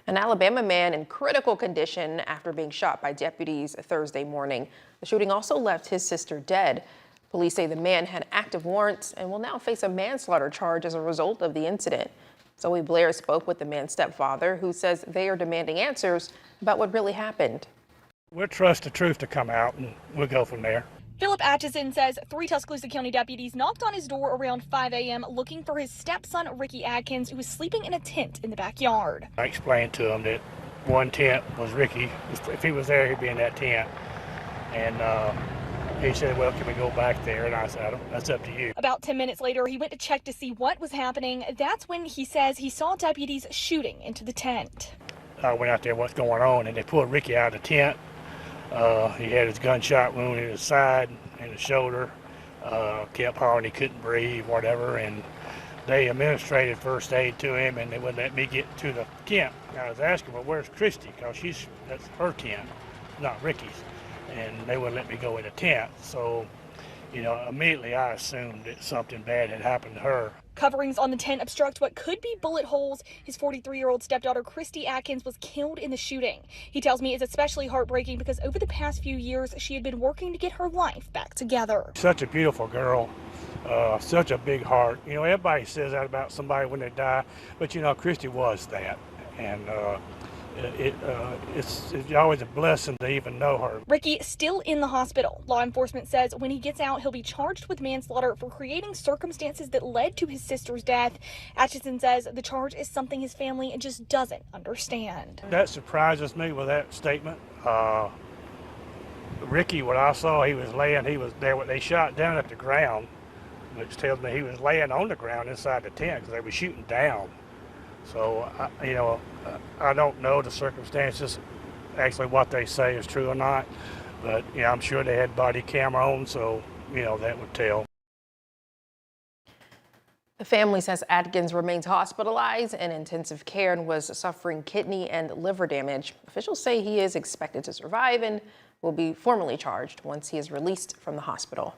An Alabama man in critical condition after being shot by deputies Thursday morning. The shooting also left his sister dead. Police say the man had active warrants and will now face a manslaughter charge as a result of the incident. Zoe Blair spoke with the man's stepfather, who says they are demanding answers about what really happened. We'll trust the truth to come out and we'll go from there. Philip Atchison says 3 Tuscaloosa County deputies knocked on his door around 5 a.m. looking for his stepson, Ricky Adkins, who was sleeping in a tent in the backyard. I explained to him that one tent was Ricky. If he was there, he'd be in that tent. And he said, well, can we go back there? And I said, that's up to you. About 10 minutes later, he went to check to see what was happening. That's when he says he saw deputies shooting into the tent. I went out there, what's going on? And they pulled Ricky out of the tent. He had his gunshot wound in his side and his shoulder, kept hollering he couldn't breathe, whatever, and they administrated first aid to him, and they wouldn't let me get to the tent. I was asking, well, where's Christy? Because that's her tent, not Ricky's, and they wouldn't let me go in the tent. So, immediately I assumed that something bad had happened to her. Coverings on the tent obstruct what could be bullet holes. His 43-year-old stepdaughter, Christy Adkins, was killed in the shooting. He tells me it's especially heartbreaking because over the past few years, she had been working to get her life back together. Such a beautiful girl, such a big heart. Everybody says that about somebody when they die, but Christy was that. And it's always a blessing to even know her. Ricky still in the hospital. Law enforcement says when he gets out, he'll be charged with manslaughter for creating circumstances that led to his sister's death. Atchison says the charge is something his family just doesn't understand. That surprises me with that statement. Ricky, what I saw, he was there. They shot down at the ground, which tells me he was laying on the ground inside the tent because they were shooting down. So, I don't know the circumstances, actually what they say is true or not, but I'm sure they had body camera on, so that would tell. The family says Adkins remains hospitalized in intensive care and was suffering kidney and liver damage. Officials say he is expected to survive and will be formally charged once he is released from the hospital.